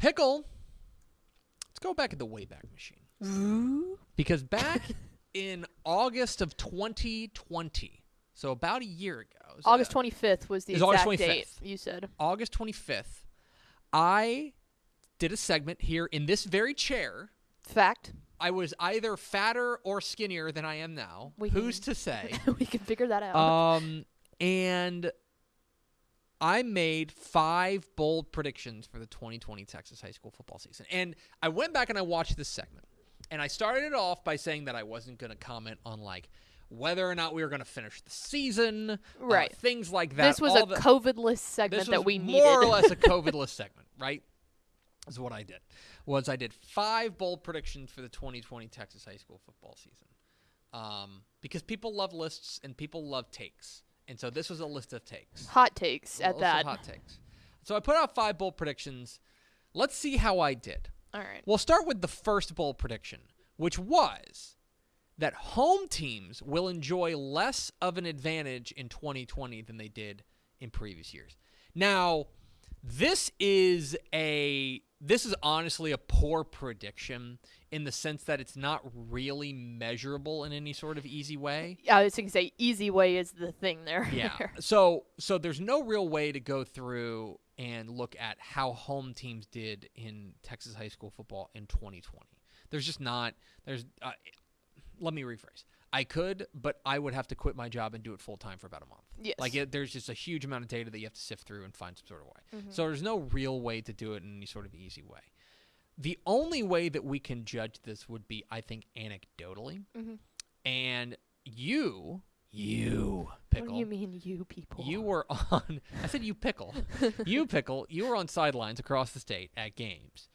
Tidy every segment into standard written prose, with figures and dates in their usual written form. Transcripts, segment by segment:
Pickle, let's go back at the Wayback Machine. Because back in August of 2020, so about a year ago. August 25th was the exact date you said. August 25th, I did a segment here in this very chair. Fact. I was either fatter or skinnier than I am now. Who's to say? We can figure that out. And I made 5 bold predictions for the 2020 Texas high school football season. And I went back and I watched this segment. And I started it off by saying that I wasn't going to comment on, like, whether or not we were going to finish the season. Right. Things like that. This was a COVID-less segment that we needed. More or less a COVID-less segment, right? Is what I did. I did 5 bold predictions for the 2020 Texas high school football season. Because people love lists and people love takes. And so this was a list of takes. Hot takes at that. Hot takes. So I put out 5 bold predictions. Let's see how I did. All right. We'll start with the first bold prediction, which was that home teams will enjoy less of an advantage in 2020 than they did in previous years. Now, this is honestly a poor prediction in the sense that it's not really measurable in any sort of easy way. Yeah, I was going to say easy way is the thing there. Yeah. So there's no real way to go through and look at how home teams did in Texas high school football in 2020. There's just not. Let me rephrase. I could, but I would have to quit my job and do it full time for about a month. Yes. There's just a huge amount of data that you have to sift through and find some sort of way. Mm-hmm. So there's no real way to do it in any sort of easy way. The only way that we can judge this would be, I think, anecdotally. Mm-hmm. And you, Pickle. What do you mean, you people? You were on. I said you, Pickle. You, Pickle. You were on sidelines across the state at games.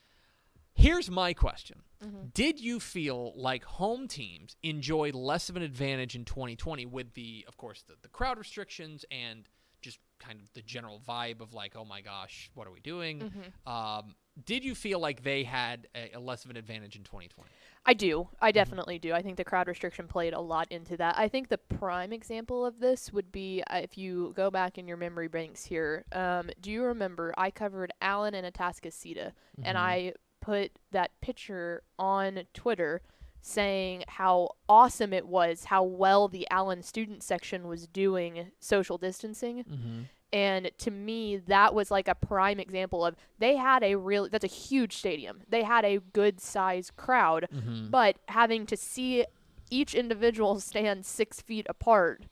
Here's my question. Mm-hmm. Did you feel like home teams enjoyed less of an advantage in 2020 with of course, the crowd restrictions and just kind of the general vibe of like, oh my gosh, what are we doing? Mm-hmm. Did you feel like they had a less of an advantage in 2020? I do. I definitely do. I think the crowd restriction played a lot into that. I think the prime example of this would be if you go back in your memory banks here. Do you remember I covered Allen and Atascocita, mm-hmm. and I put that picture on Twitter saying how awesome it was, how well the Allen student section was doing social distancing. Mm-hmm. And to me, that was like a prime example of that's a huge stadium. They had a good size crowd, mm-hmm. but having to see each individual stand 6 feet apart,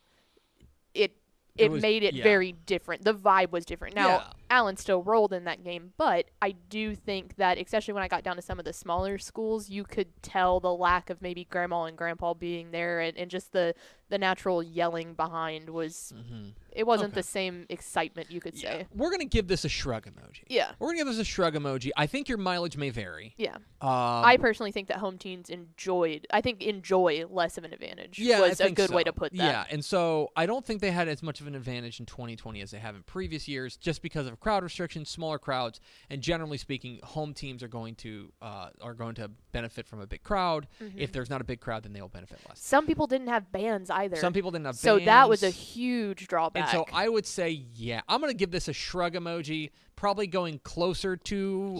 it made it very different. The vibe was different. Now, Allen still rolled in that game, but I do think that, especially when I got down to some of the smaller schools, you could tell the lack of maybe grandma and grandpa being there, and just the natural yelling behind was, mm-hmm. it wasn't the same excitement, you could say. We're going to give this a shrug emoji. Yeah. We're going to give this a shrug emoji. I think your mileage may vary. Yeah. I personally think that home teams enjoy less of an advantage was a good way to put that. Yeah, and so I don't think they had as much of an advantage in 2020 as they have in previous years, just because of crowd restrictions, smaller crowds, and generally speaking, home teams are going to benefit from a big crowd. Mm-hmm. If there's not a big crowd, then they'll benefit less. Some people didn't have bands either. Some people didn't have bands. So that was a huge drawback. And so I would say, I'm going to give this a shrug emoji, probably going closer to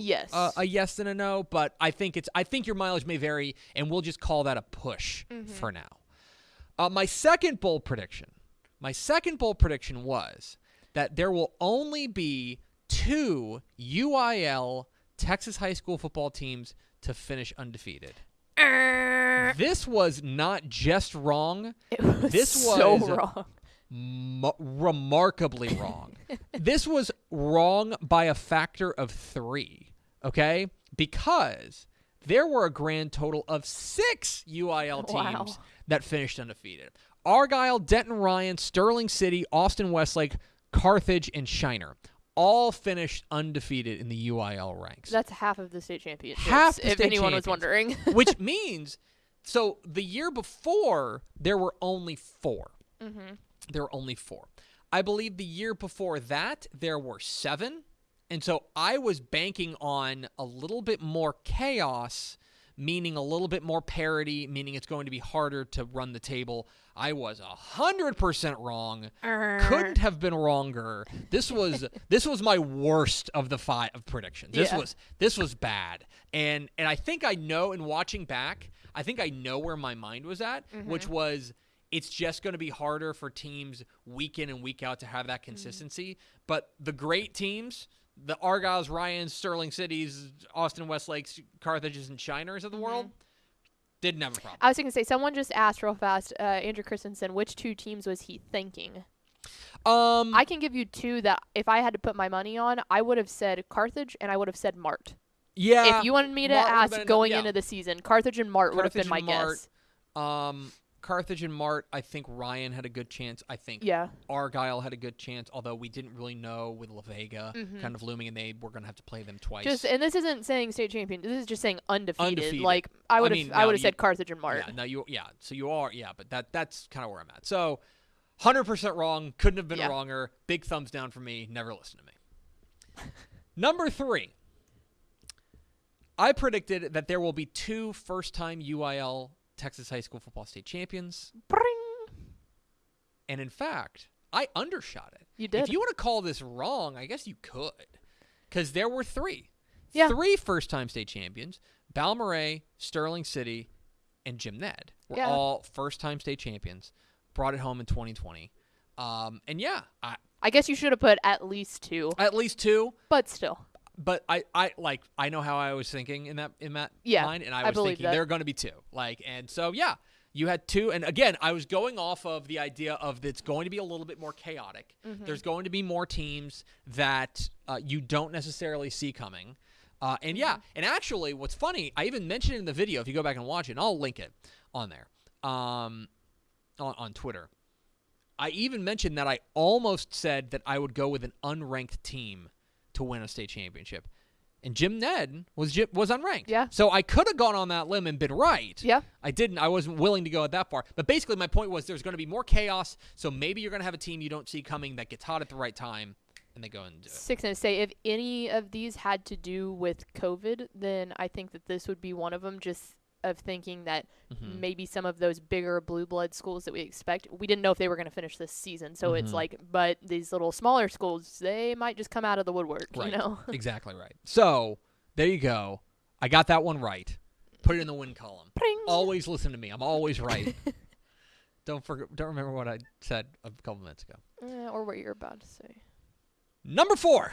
a yes than a no, but I think your mileage may vary, and we'll just call that a push mm-hmm. for now. My second bold prediction was that there will only be 2 UIL Texas high school football teams to finish undefeated. This was not just wrong. This was so wrong. Remarkably wrong. This was wrong by a factor of 3, okay? Because there were a grand total of 6 UIL teams that finished undefeated. Argyle, Denton Ryan, Sterling City, Austin Westlake, Carthage, and Shiner all finished undefeated in the UIL ranks. That's half of the state championships, if anyone was wondering. Which means, so the year before, there were only 4. Mm-hmm. There were only 4. I believe the year before that, there were 7. And so I was banking on a little bit more chaos meaning a little bit more parity, meaning it's going to be harder to run the table. I was 100% wrong. Couldn't have been wronger. This was my worst of the 5 of predictions. This was bad. And I think I know, in watching back, I think I know where my mind was at, which was it's just going to be harder for teams week in and week out to have that consistency. But the great teams, the Argyles, Ryans, Sterling Cities, Austin Westlakes, Carthages, and Shiners of the world, didn't have a problem. I was going to say, someone just asked real fast, Andrew Christensen, which 2 teams was he thinking? I can give you 2 that if I had to put my money on, I would have said Carthage and I would have said Mart. Yeah. If you wanted me to ask going into the season, Carthage and Mart would have been my guess. Carthage and Mart, I think Ryan had a good chance. I think Argyle had a good chance, although we didn't really know with La Vega kind of looming, and they were going to have to play them twice. And this isn't saying state champion. This is just saying undefeated. Like I would have said Carthage and Mart. So you are, but that's kind of where I'm at. So 100% wrong. Couldn't have been wronger. Big thumbs down for me. Never listen to me. Number 3. I predicted that there will be 2 first-time UIL Texas high school football state champions. Bring. And in fact, I undershot it. You did. If you want to call this wrong, I guess you could. Because there were 3. Yeah. 3 first-time state champions. Balmorhea, Sterling City, and Jim Ned were all first-time state champions. Brought it home in 2020. I guess you should have put at least 2. At least 2. But still. But I know how I was thinking in that mind, and I was thinking there are going to be 2. You had 2, and again, I was going off of the idea of it's going to be a little bit more chaotic. There's going to be more teams that you don't necessarily see coming, and actually, what's funny, I even mentioned it in the video. If you go back and watch it, and I'll link it on there, on Twitter. I even mentioned that I almost said that I would go with an unranked team to win a state championship. And Jim Ned was unranked. Yeah. So I could have gone on that limb and been right. Yeah. I didn't. I wasn't willing to go that far. But basically my point was there's going to be more chaos, so maybe you're going to have a team you don't see coming that gets hot at the right time, and they go and do it. 6 and say, if any of these had to do with COVID, then I think that this would be one of them, just of thinking that maybe some of those bigger blue blood schools that we expect, we didn't know if they were going to finish this season. So it's like, but these little smaller schools, they might just come out of the woodwork, right. you know? Exactly right. So there you go. I got that one right. Put it in the win column. Pring. Always listen to me. I'm always right. Don't remember what I said a couple minutes ago. Or what you're about to say. Number 4.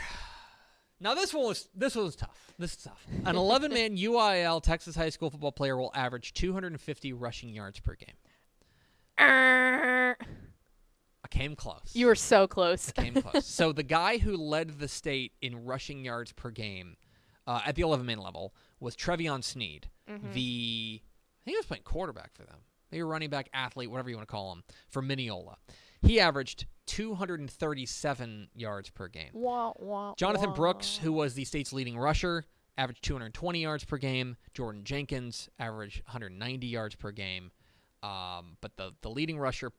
Now this one was tough. This is tough. An 11-man UIL Texas high school football player will average 250 rushing yards per game. I came close. You were so close. I came close. So the guy who led the state in rushing yards per game at the 11-man level was Trevion Sneed. I think he was playing quarterback for them. Maybe running back, athlete, whatever you want to call him, for Mineola. He averaged 237 yards per game. Jonathan Brooks, who was the state's leading rusher, averaged 220 yards per game. Jordan Jenkins averaged 190 yards per game. But the leading rusher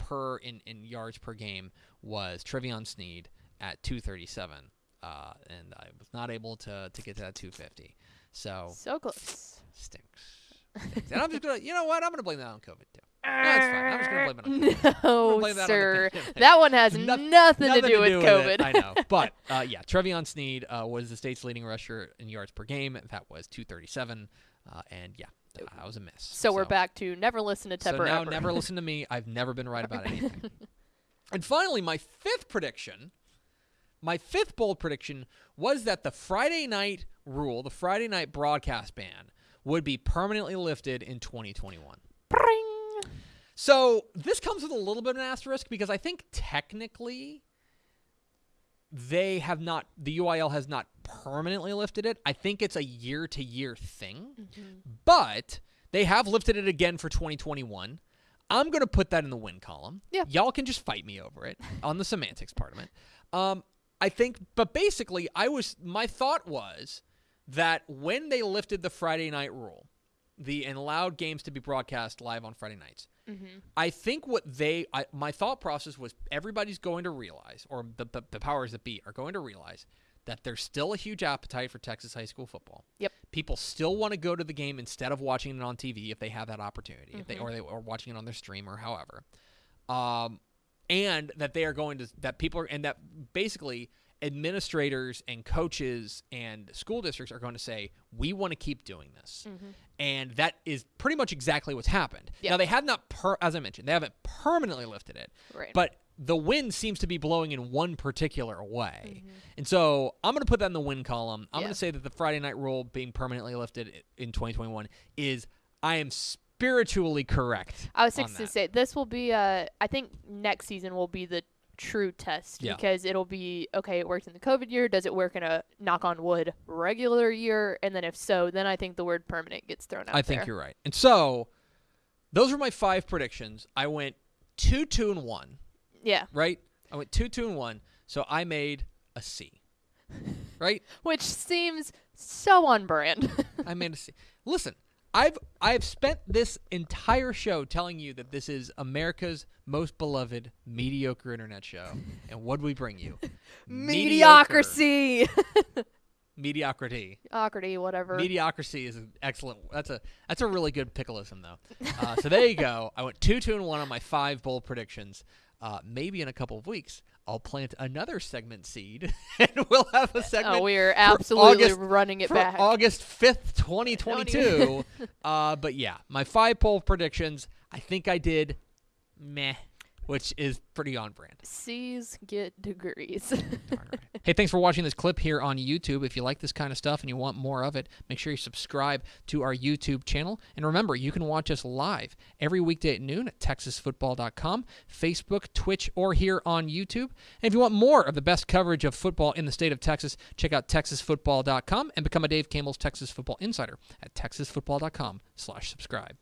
in yards per game was Trevion Sneed at 237. And I was not able to get to that 250. So close. Stinks. And I'm just going to, you know what? I'm going to blame that on COVID, too. No, it's fine. I'm just going to blame it on COVID. No, sir. That one has nothing to do with COVID. I know. But, Trevion Sneed was the state's leading rusher in yards per game. That was 237. That was a miss. So we're back to never listen to Tepper now ever. Never listen to me. I've never been right about anything. And finally, my 5th prediction, my 5th bold prediction was that the Friday night rule, the Friday night broadcast ban, would be permanently lifted in 2021. Bring. So this comes with a little bit of an asterisk because I think technically the UIL has not permanently lifted it. I think it's a year-to-year thing, but they have lifted it again for 2021. I'm going to put that in the win column. Yeah. Y'all can just fight me over it on the semantics part of it. I think, but basically my thought was that when they lifted the Friday night rule, and allowed games to be broadcast live on Friday nights, I think my thought process was everybody's going to realize, or the powers that be are going to realize, that there's still a huge appetite for Texas high school football. Yep. people still want to go to the game instead of watching it on TV if they have that opportunity, if they or watching it on their stream or however, and that they are going to that basically administrators and coaches and school districts are going to say, we want to keep doing this. And that is pretty much exactly what's happened. Yep. Now, they have not, as I mentioned, they haven't permanently lifted it. Right. But the wind seems to be blowing in one particular way. And so I'm going to put that in the win column. I'm going to say that the Friday night rule being permanently lifted in 2021 is, I am spiritually correct. I was going to say, this will be, I think next season will be the true test because it'll be, okay, it worked in the COVID year. Does it work in a, knock on wood, regular year? And then if so, then I think the word permanent gets thrown out I think you're right. And so those were my 5 predictions. I went 2-2-1. Yeah. Right? I went 2-2-1. So I made a C. Right? Which seems so on brand. I made a C. Listen, I've spent this entire show telling you that this is America's most beloved mediocre internet show. And what do we bring you? Mediocrity. Mediocrity. Mediocrity, whatever. Mediocrity is an excellent. That's a really good pickleism, though. So there you go. I went 2-2-1 on my 5 bold predictions. Maybe in a couple of weeks, I'll plant another segment seed, and we'll have a segment. Oh, we are absolutely running it back. August 5th, 2022. But yeah, my 5 bold predictions, I think I did meh, which is pretty on brand. C's get degrees. Darn right. Hey, thanks for watching this clip here on YouTube. If you like this kind of stuff and you want more of it, make sure you subscribe to our YouTube channel. And remember, you can watch us live every weekday at noon at TexasFootball.com, Facebook, Twitch, or here on YouTube. And if you want more of the best coverage of football in the state of Texas, check out TexasFootball.com and become a Dave Campbell's Texas Football Insider at TexasFootball.com/subscribe.